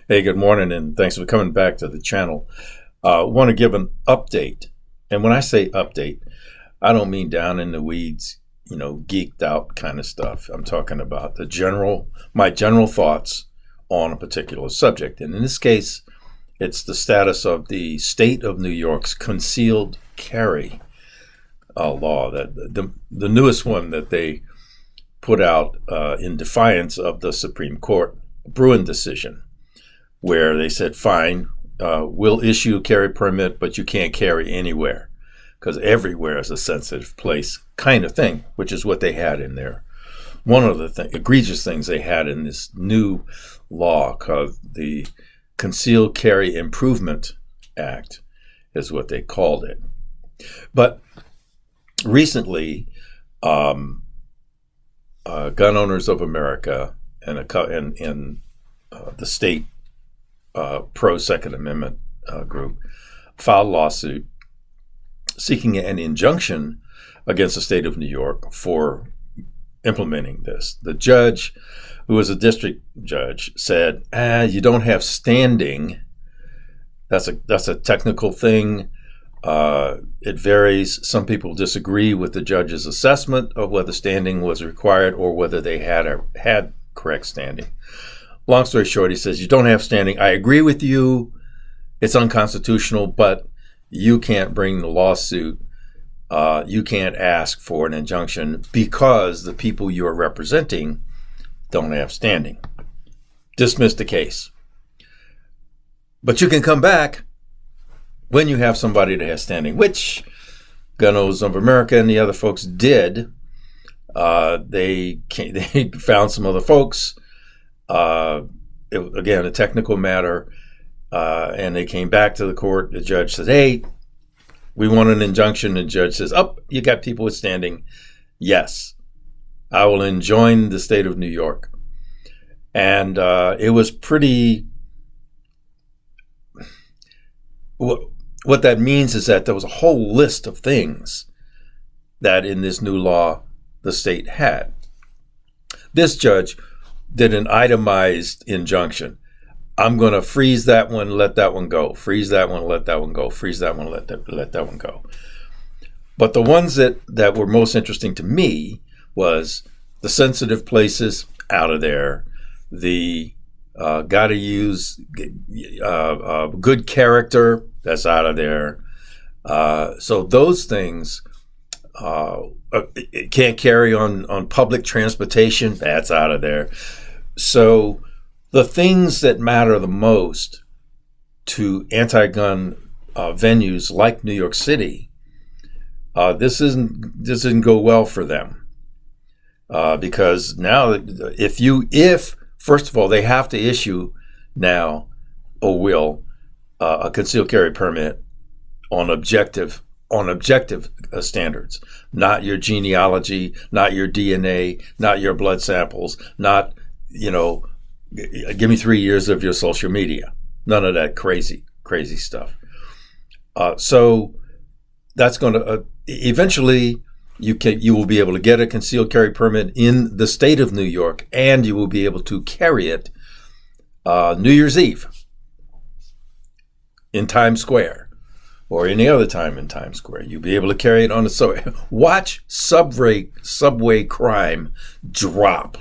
Hey, good morning, and thanks for coming back to the channel. Want to give an update. And when I say update, I don't mean down in the weeds, geeked out kind of stuff. I'm talking about my general thoughts on a particular subject. And in this case, it's the status of the state of New York's concealed carry law, that the newest one that they put out in defiance of the Supreme Court Bruin decision, where they said, fine, we'll issue a carry permit, but you can't carry anywhere because everywhere is a sensitive place kind of thing, which is what they had in there. One of the egregious things they had in this new law called the Concealed Carry Improvement Act is what they called it. But recently, Gun Owners of America and the state pro-Second Amendment group filed a lawsuit seeking an injunction against the state of New York for implementing this. The judge, who was a district judge, said, you don't have standing. That's a technical thing. It varies. Some people disagree with the judge's assessment of whether standing was required or whether they had correct standing. Long story short, he says, you don't have standing. I agree with you. It's unconstitutional, but you can't bring the lawsuit. You can't ask for an injunction because the people you are representing don't have standing. Dismiss the case. But you can come back when you have somebody that has standing, which Gun Owners of America and the other folks did. They found some other folks. Again, a technical matter, and they came back to the court. The judge says, hey, we want an injunction. The judge says, you got people with standing. Yes, I will enjoin the state of New York. And it was pretty... What that means is that there was a whole list of things that in this new law the state had. This judge did an itemized injunction. I'm going to freeze that one, let that one go. Freeze that one, let that one go. Freeze that one, let that one go. But the ones that were most interesting to me was the sensitive places, out of there. The got to use good character, that's out of there. So those things, it can't carry on public transportation, that's out of there. So the things that matter the most to anti-gun venues like New York City, this didn't go well for them, because now if first of all they have to issue now a concealed carry permit on objective standards, not your genealogy, not your DNA, not your blood samples, not give me 3 years of your social media. None of that crazy stuff. So that's going to eventually you will be able to get a concealed carry permit in the state of New York, and you will be able to carry it New Year's Eve in Times Square or any other time in Times Square. You'll be able to carry it on the subway. Watch subway crime drop.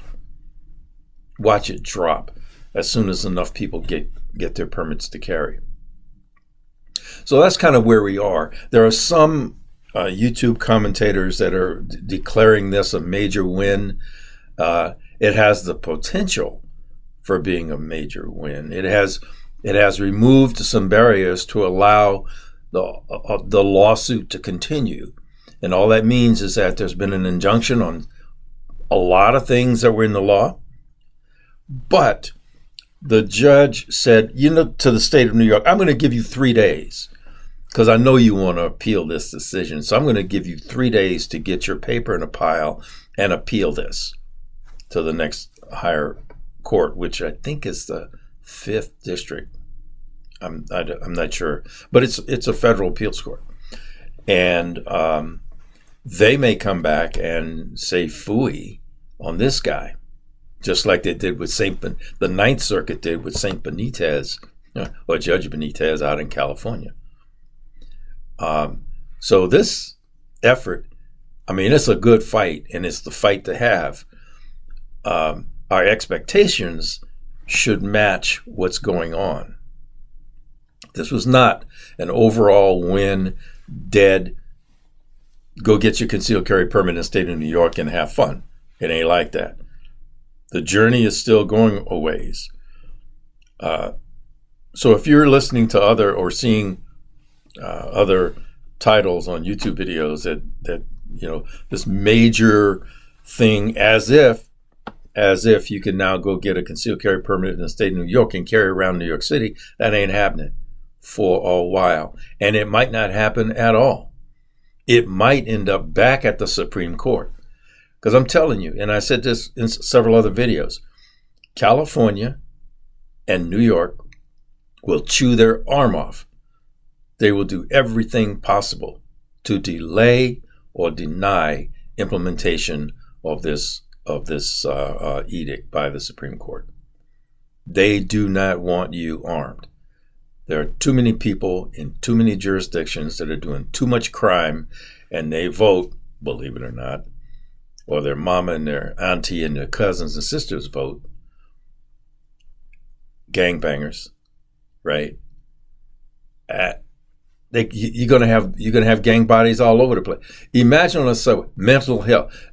Watch it drop as soon as enough people get their permits to carry. So that's kind of where we are. There are some YouTube commentators that are declaring this a major win. It has the potential for being a major win. It has removed some barriers to allow the lawsuit to continue. And all that means is that there's been an injunction on a lot of things that were in the law. But the judge said, to the state of New York, I'm going to give you 3 days because I know you want to appeal this decision. So I'm going to give you 3 days to get your paper in a pile and appeal this to the next higher court, which I think is the 5th district. I'm not sure, but it's a federal appeals court. And they may come back and say phooey on this guy. just like they did with the Ninth Circuit did with St. Benitez, or Judge Benitez out in California. So this effort, I mean, it's a good fight, and it's the fight to have. Our expectations should match what's going on. This was not an overall win, dead, go get your concealed carry permit in the state of New York and have fun. It ain't like that. The journey is still going a ways. So if you're listening to other or seeing other titles on YouTube videos that this major thing, as if you can now go get a concealed carry permit in the state of New York and carry around New York City, that ain't happening for a while. And it might not happen at all. It might end up back at the Supreme Court. Because I'm telling you, and I said this in several other videos, California and New York will chew their arm off. They will do everything possible to delay or deny implementation of this edict by the Supreme Court. They do not want you armed. There are too many people in too many jurisdictions that are doing too much crime, and they vote, believe it or not, or their mama and their auntie and their cousins and sisters vote, gangbangers, right? You're gonna have gang bodies all over the place. Imagine on a subway, mental health.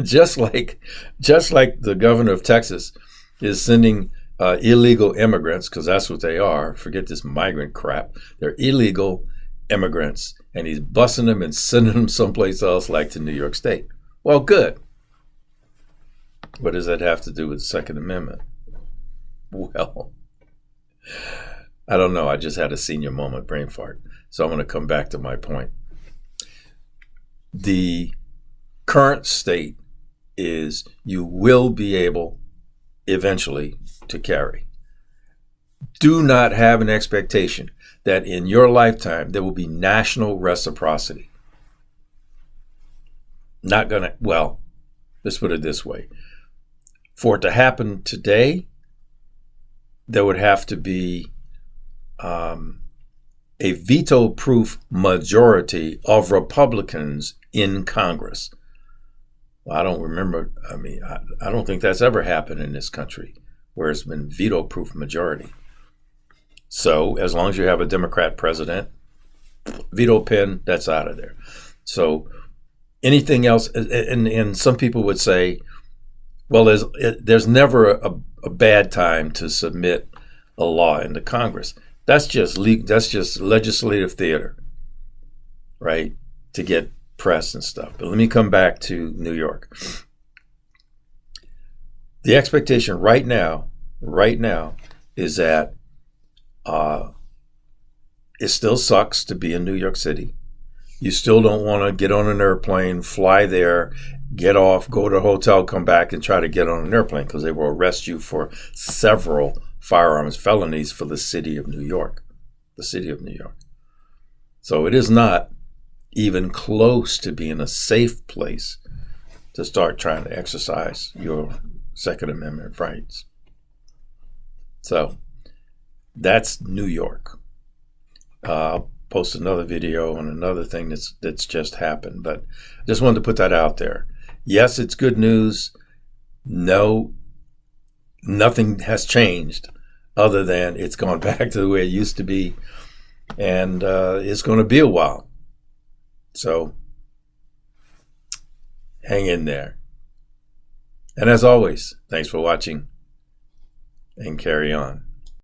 just like the governor of Texas is sending illegal immigrants, because that's what they are. Forget this migrant crap. They're illegal immigrants, and he's busing them and sending them someplace else, like to New York State. Well, good. What does that have to do with the Second Amendment? Well, I don't know. I just had a senior moment brain fart. So I'm going to come back to my point. The current state is you will be able eventually to carry. Do not have an expectation that in your lifetime there will be national reciprocity. Not going to, well, let's put it this way. For it to happen today, there would have to be a veto-proof majority of Republicans in Congress. Well, I don't remember. I mean, I don't think that's ever happened in this country where it's been veto-proof majority. So as long as you have a Democrat president, veto pen, that's out of there. So anything else, and some people would say, well, there's never a bad time to submit a law into Congress. That's just legislative theater, right? To get press and stuff. But let me come back to New York. The expectation right now is that it still sucks to be in New York City. You still don't want to get on an airplane, fly there, get off, go to a hotel, come back, and try to get on an airplane, because they will arrest you for several firearms felonies for the city of New York. The city of New York. So it is not even close to being a safe place to start trying to exercise your Second Amendment rights. So that's New York. I'll post another video on another thing that's just happened, but I just wanted to put that out there. Yes, it's good news. No, nothing has changed other than it's gone back to the way it used to be, and it's going to be a while. So hang in there. And as always, thanks for watching, and carry on.